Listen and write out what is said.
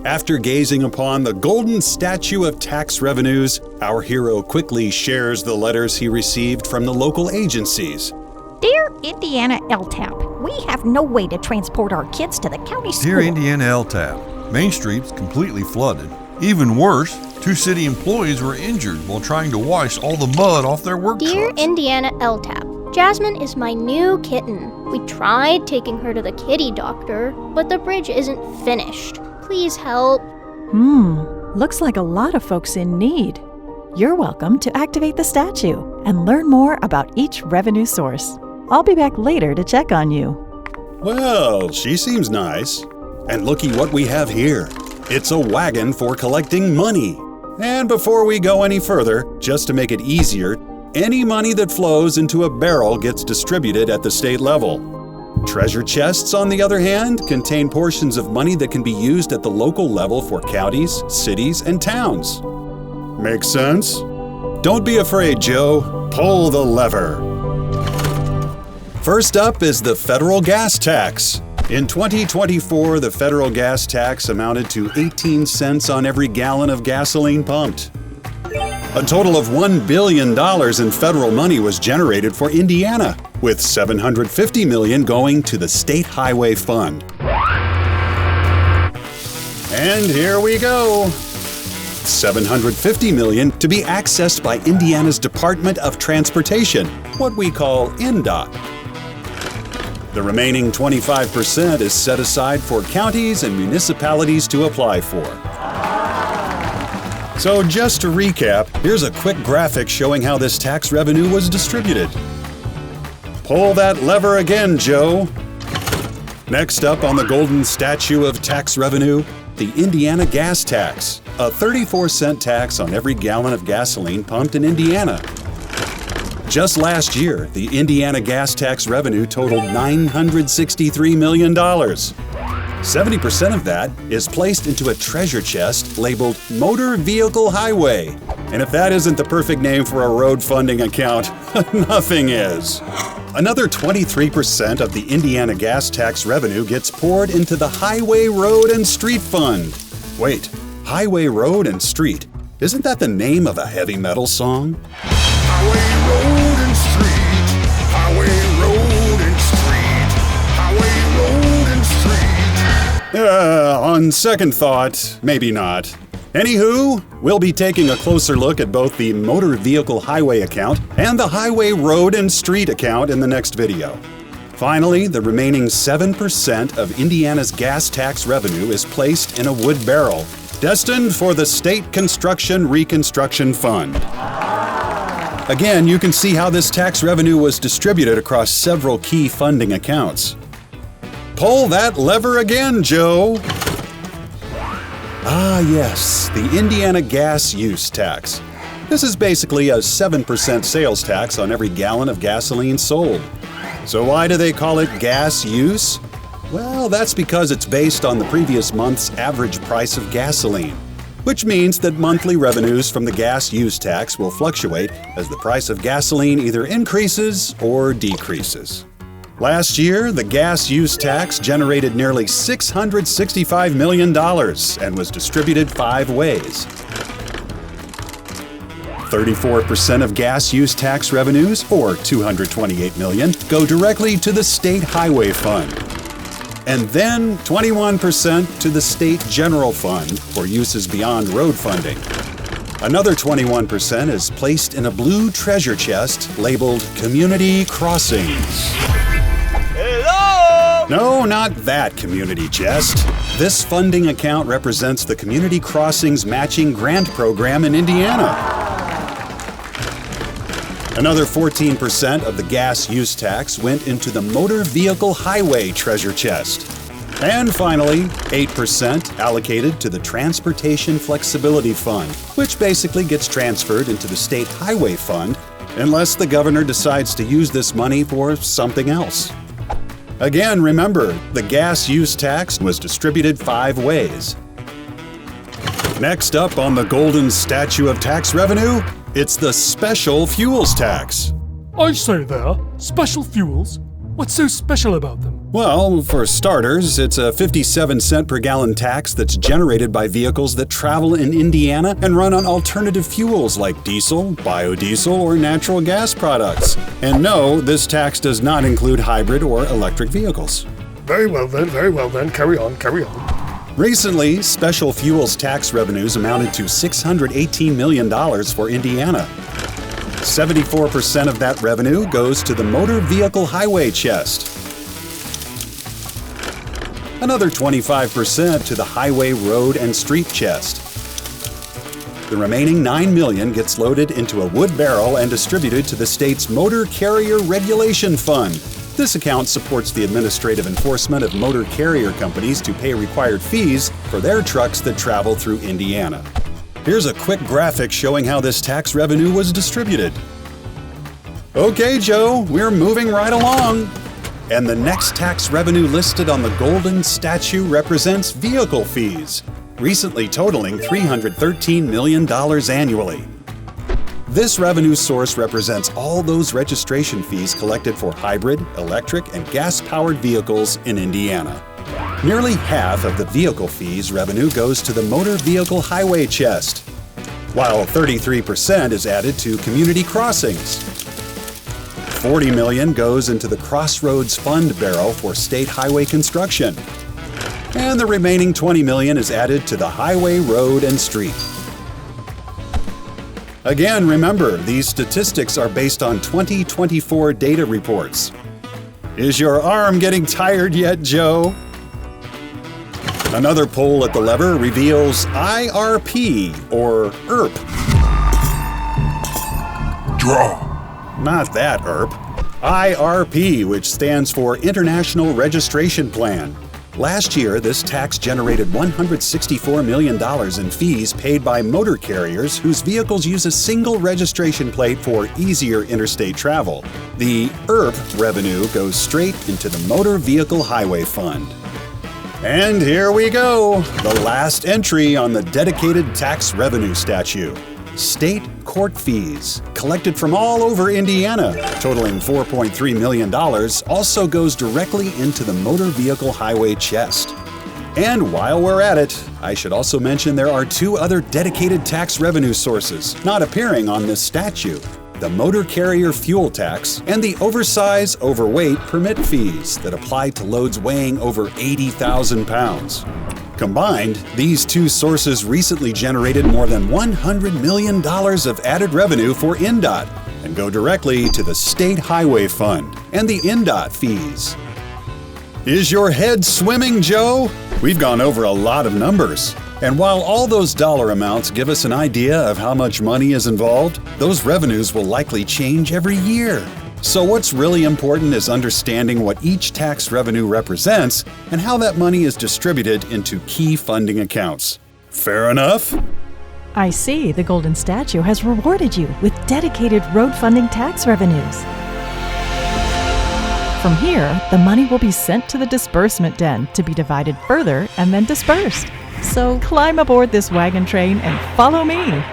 After gazing upon the golden statue of tax revenues, our hero quickly shares the letters he received from the local agencies. Dear Indiana LTAP, we have no way to transport our kids to the county school. Dear Indiana LTAP, Main Street's completely flooded. Even worse, 2 city employees were injured while trying to wash all the mud off their work Dear trucks. Indiana LTAP, Jasmine is my new kitten. We tried taking her to the kitty doctor, but the bridge isn't finished. Please help. Looks like a lot of folks in need. You're welcome to activate the statue and learn more about each revenue source. I'll be back later to check on you. Well, she seems nice. And looky what we have here. It's a wagon for collecting money. And before we go any further, just to make it easier, any money that flows into a barrel gets distributed at the state level. Treasure chests, on the other hand, contain portions of money that can be used at the local level for counties, cities, and towns. Makes sense? Don't be afraid, Joe. Pull the lever. First up is the federal gas tax. In 2024, the federal gas tax amounted to 18 cents on every gallon of gasoline pumped. A total of $1 billion in federal money was generated for Indiana, with $750 million going to the State Highway Fund. And here we go. $750 million to be accessed by Indiana's Department of Transportation, what we call INDOT. The remaining 25% is set aside for counties and municipalities to apply for. So just to recap, here's a quick graphic showing how this tax revenue was distributed. Pull that lever again, Joe. Next up on the golden statue of tax revenue, the Indiana gas tax, a 34-cent tax on every gallon of gasoline pumped in Indiana. Just last year, the Indiana gas tax revenue totaled $963 million. 70% of that is placed into a treasure chest labeled Motor Vehicle Highway. And if that isn't the perfect name for a road funding account, nothing is. Another 23% of the Indiana gas tax revenue gets poured into the Highway, Road, and Street Fund. Wait, Highway, Road, and Street? Isn't that the name of a heavy metal song? Highway, road, and street. Highway, road, and street. Highway, road, and street. On second thought, maybe not. Anywho, we'll be taking a closer look at both the Motor Vehicle Highway account and the Highway, Road, and Street account in the next video. Finally, the remaining 7% of Indiana's gas tax revenue is placed in a wood barrel, destined for the State Construction Reconstruction Fund. Again, you can see how this tax revenue was distributed across several key funding accounts. Pull that lever again, Joe. Ah, yes, the Indiana gas use tax. This is basically a 7% sales tax on every gallon of gasoline sold. So why do they call it gas use? Well, that's because it's based on the previous month's average price of gasoline, which means that monthly revenues from the gas use tax will fluctuate as the price of gasoline either increases or decreases. Last year, the gas use tax generated nearly $665 million and was distributed 5 ways. 34% of gas use tax revenues, or $228 million, go directly to the State Highway Fund. And then 21% to the State General Fund for uses beyond road funding. Another 21% is placed in a blue treasure chest labeled Community Crossings. Hello! No, not that community chest. This funding account represents the Community Crossings Matching Grant Program in Indiana. Another 14% of the gas use tax went into the Motor Vehicle Highway treasure chest. And finally, 8% allocated to the Transportation Flexibility Fund, which basically gets transferred into the State Highway Fund unless the governor decides to use this money for something else. Again, remember, the gas use tax was distributed 5 ways. Next up on the golden statue of tax revenue, it's the special fuels tax. I say there, special fuels? What's so special about them? Well, for starters, it's a 57-cent per gallon tax that's generated by vehicles that travel in Indiana and run on alternative fuels like diesel, biodiesel, or natural gas products. And no, this tax does not include hybrid or electric vehicles. Very well then, carry on. Recently, special fuels tax revenues amounted to $618 million for Indiana. 74% of that revenue goes to the motor vehicle highway chest. Another 25% to the highway, road, and street chest. The remaining $9 million gets loaded into a wood barrel and distributed to the state's Motor Carrier Regulation Fund. This account supports the administrative enforcement of motor carrier companies to pay required fees for their trucks that travel through Indiana. Here's a quick graphic showing how this tax revenue was distributed. Okay, Joe, we're moving right along. And the next tax revenue listed on the golden statue represents vehicle fees, recently totaling $313 million annually. This revenue source represents all those registration fees collected for hybrid, electric, and gas-powered vehicles in Indiana. Nearly half of the vehicle fees revenue goes to the motor vehicle highway chest, while 33% is added to community crossings. $40 million goes into the Crossroads Fund barrel for state highway construction. And the remaining $20 million is added to the highway, road, and street. Again, remember, these statistics are based on 2024 data reports. Is your arm getting tired yet, Joe? Another poll at the lever reveals IRP, or IRP. Draw. Not that IRP. IRP, which stands for International Registration Plan. Last year, this tax generated $164 million in fees paid by motor carriers whose vehicles use a single registration plate for easier interstate travel. The IRP revenue goes straight into the Motor Vehicle Highway Fund. And here we go, the last entry on the dedicated tax revenue statue. State court fees, collected from all over Indiana, totaling $4.3 million, also goes directly into the motor vehicle highway chest. And while we're at it, I should also mention there are two other dedicated tax revenue sources not appearing on this statue: the motor carrier fuel tax and the oversize, overweight permit fees that apply to loads weighing over 80,000 pounds. Combined, these two sources recently generated more than $100 million of added revenue for INDOT and go directly to the State Highway Fund and the INDOT fees. Is your head swimming, Joe? We've gone over a lot of numbers. And while all those dollar amounts give us an idea of how much money is involved, those revenues will likely change every year. So what's really important is understanding what each tax revenue represents and how that money is distributed into key funding accounts. Fair enough? I see the golden statue has rewarded you with dedicated road funding tax revenues. From here, the money will be sent to the disbursement den to be divided further and then dispersed. So climb aboard this wagon train and follow me.